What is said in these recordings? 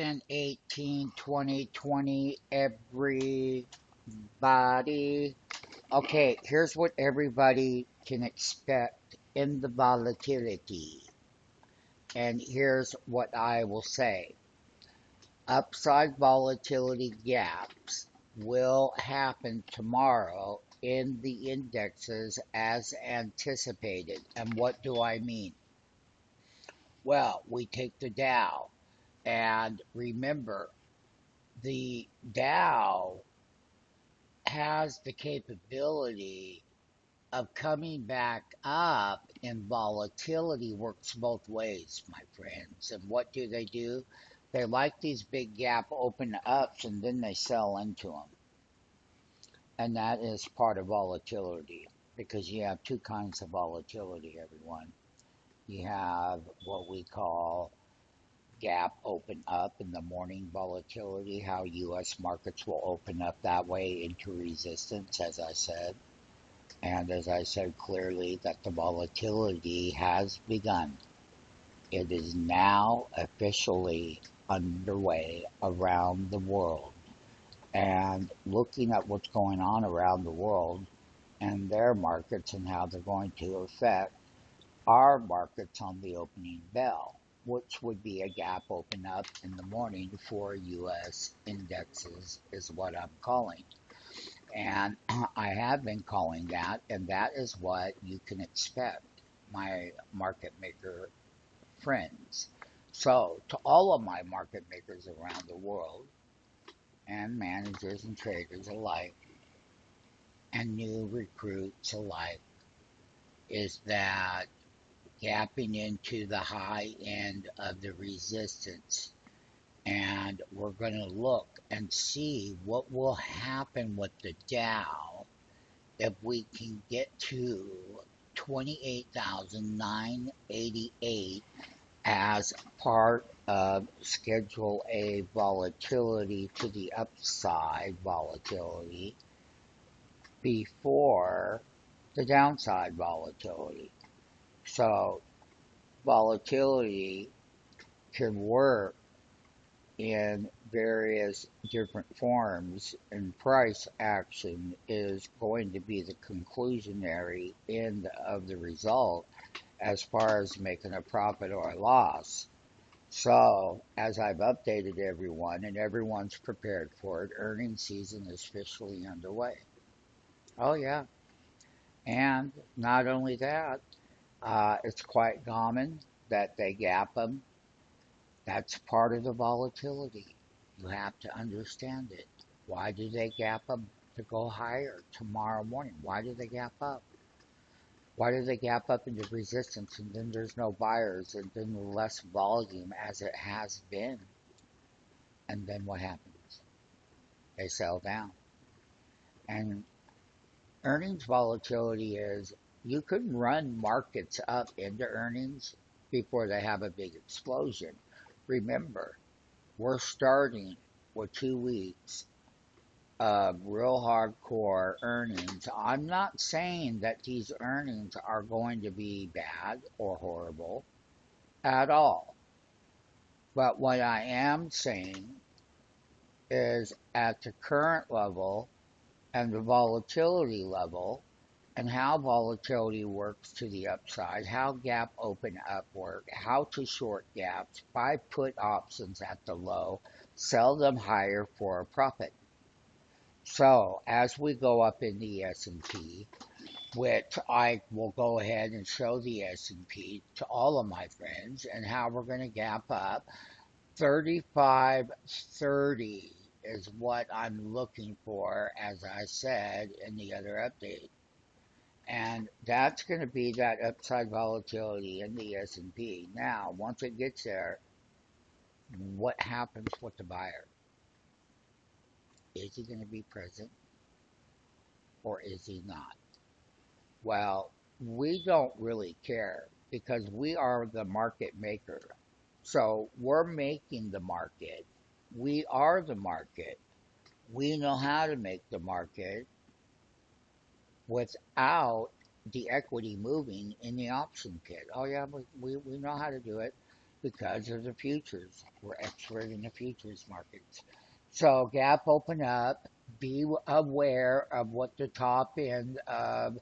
10, 18, 20, 20, everybody. Okay, here's what everybody can expect in the volatility. And here's what I will say. Upside volatility gaps will happen tomorrow in the indexes as anticipated. And what do I mean? Well, we take the Dow, and remember, the Dow has the capability of coming back up, and volatility works both ways, my friends. And what do? They like these big gap open ups and then they sell into them. And that is part of volatility because you have two kinds of volatility, everyone. You have what we call gap open up in the morning volatility, how U.S. markets will open up that way into resistance, as I said. And as I said clearly, that the volatility has begun. It is now officially underway around the world. And looking at what's going on around the world and their markets and how they're going to affect our markets on the opening bell, which would be a gap open up in the morning for U.S. indexes, is what I'm calling. And I have been calling that, and that is what you can expect, my market maker friends. So, to all of my market makers around the world, and managers and traders alike, and new recruits alike, is that gapping into the high end of the resistance. And we're going to look and see what will happen with the Dow if we can get to 28,988 as part of Schedule A volatility to the upside volatility before the downside volatility. So volatility can work in various different forms, and price action is going to be the conclusionary end of the result as far as making a profit or a loss. So, as I've updated everyone, and everyone's prepared for it, earnings season is officially underway. Oh, yeah. And not only that, it's quite common that they gap them. That's part of the volatility. You have to understand it. Why do they gap up to go higher tomorrow morning? Why do they gap up? Why do they gap up into resistance and then there's no buyers and then less volume as it has been? And then what happens? They sell down. And earnings volatility is you can run markets up into earnings before they have a big explosion. Remember, we're starting with 2 weeks of real hardcore earnings. I'm not saying that these earnings are going to be bad or horrible at all. But what I am saying is at the current level and the volatility level and how volatility works to the upside, how gap open up work, how to short gaps, buy put options at the low, sell them higher for a profit. So as we go up in the S&P, which I will go ahead and show the S&P to all of my friends and how we're going to gap up, 3530 is what I'm looking for, as I said in the other update. And that's going to be that upside volatility in the S&P. Now, once it gets there, what happens with the buyer? Is he going to be present or is he not? Well, we don't really care because we are the market maker. So we're making the market. We are the market. We know how to make the market without the equity moving in the option pit. Oh yeah, we know how to do it. because of the futures. We're experts in the futures markets. So gap open up. Be aware of what the top end of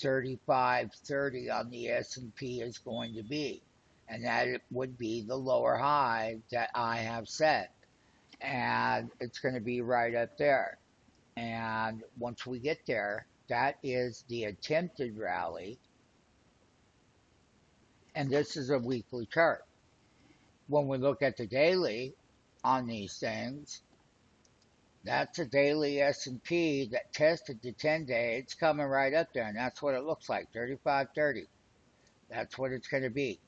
3530 on the S&P is going to be. And that it would be the lower high that I have set. And it's going to be right up there. And once we get there, that is the attempted rally. And this is a weekly chart. When we look at the daily on these things, that's a daily S&P that tested the 10-day. It's coming right up there, and that's what it looks like, 35.30. That's what it's going to be.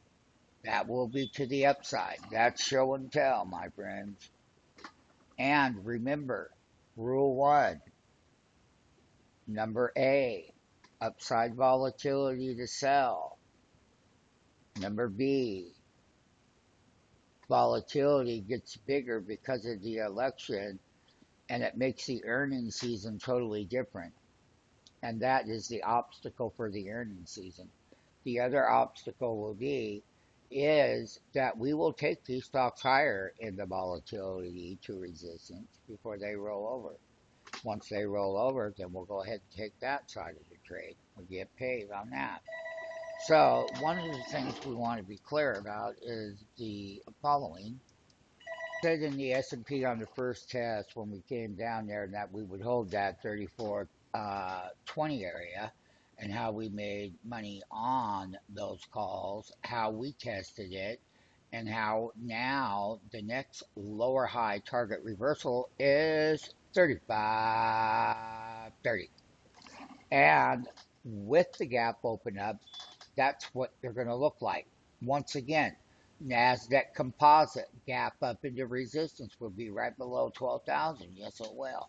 That will be to the upside. That's show and tell, my friends. And remember, rule 1, number A, upside volatility to sell. Number B, volatility gets bigger because of the election, and it makes the earnings season totally different. And that is the obstacle for the earnings season. The other obstacle will be is that we will take these stocks higher in the volatility to resistance before they roll over. Once they roll over, then we'll go ahead and take that side of the trade. We'll get paid on that. So one of the things we want to be clear about is the following. Said in the S&P on the first test when we came down there that we would hold that 34.20 area, and how we made money on those calls, how we tested it, and how now the next lower high target reversal is 35.30. And with the gap open up, that's what they're going to look like. Once again, NASDAQ composite gap up into resistance will be right below 12,000. Yes, it will.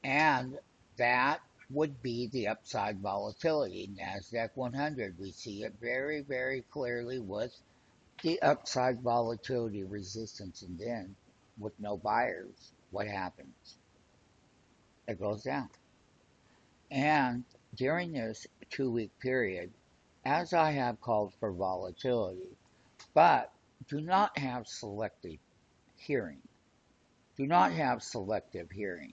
And that would be the upside volatility. NASDAQ 100, we see it very, very clearly with the upside volatility resistance. And then with no buyers, what happens? It goes down. And during this 2-week period, as I have called for volatility, but do not have selective hearing. Do not have selective hearing.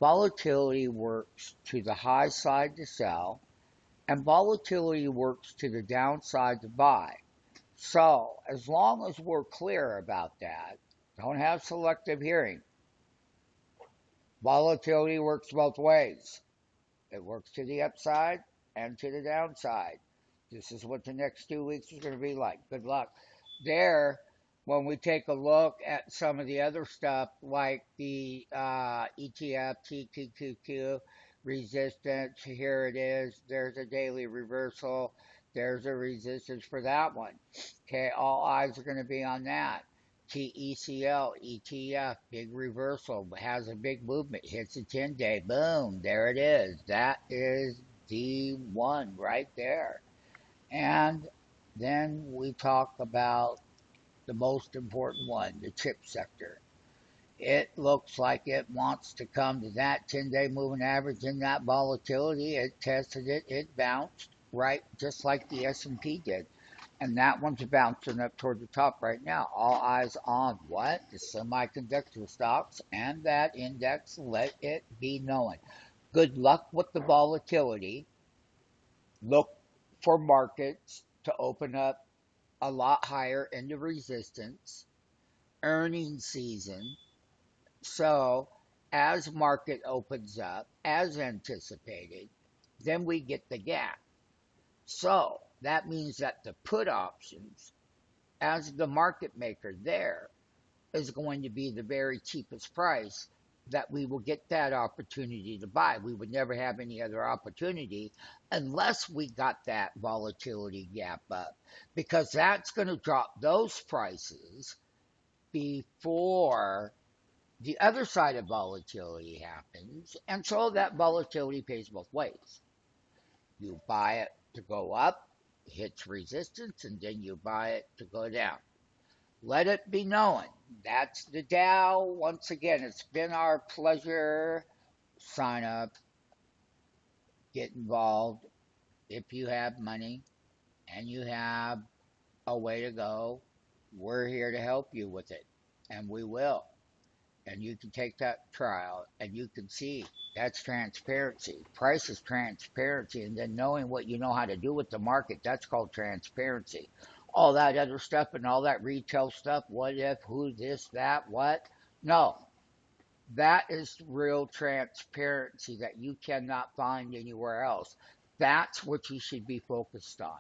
Volatility works to the high side to sell, and volatility works to the downside to buy. So, as long as we're clear about that, don't have selective hearing. Volatility works both ways. It works to the upside and to the downside. This is what the next 2 weeks is going to be like. Good luck. There, when we take a look at some of the other stuff like the ETF, TQQQ, resistance, here it is. There's a daily reversal. There's a resistance for that one. Okay, all eyes are going to be on that. TECL, ETF, big reversal, has a big movement, hits a 10-day, boom, there it is. That is the one right there. And then we talk about the most important one, the chip sector. It looks like it wants to come to that 10-day moving average in that volatility. It tested it, it bounced, right, just like the S&P did. And that one's bouncing up toward the top right now. All eyes on what? The semiconductor stocks and that index. Let it be known. Good luck with the volatility. Look for markets to open up a lot higher into resistance. Earnings season. So as market opens up, as anticipated, then we get the gap. So that means that the put options, as the market maker there, is going to be the very cheapest price that we will get that opportunity to buy. We would never have any other opportunity unless we got that volatility gap up, because that's going to drop those prices before the other side of volatility happens. And so that volatility pays both ways. You buy it to go up, hits resistance, and then you buy it to go down. Let it be known. That's the Dow. Once again, it's been our pleasure. Sign up, get involved. If you have money and you have a way to go, we're here to help you with it, and we will. And you can take that trial and you can see that's transparency. Price is transparency, and then knowing what you know how to do with the market, that's called transparency. All that other stuff and all that retail stuff, what if, who, this, that, what? No, that is real transparency that you cannot find anywhere else. That's what you should be focused on.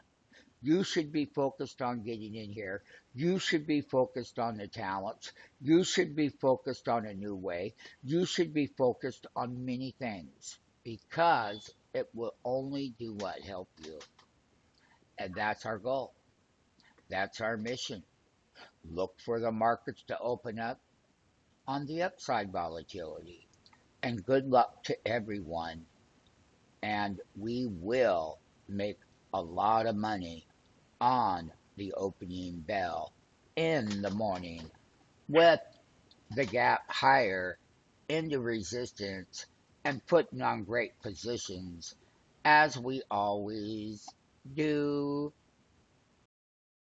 You should be focused on getting in here. You should be focused on the talents. You should be focused on a new way. You should be focused on many things because it will only do what? Help you. And that's our goal. That's our mission. Look for the markets to open up on the upside volatility. And good luck to everyone. And we will make a lot of money on the opening bell in the morning with the gap higher into resistance and putting on great positions as we always do.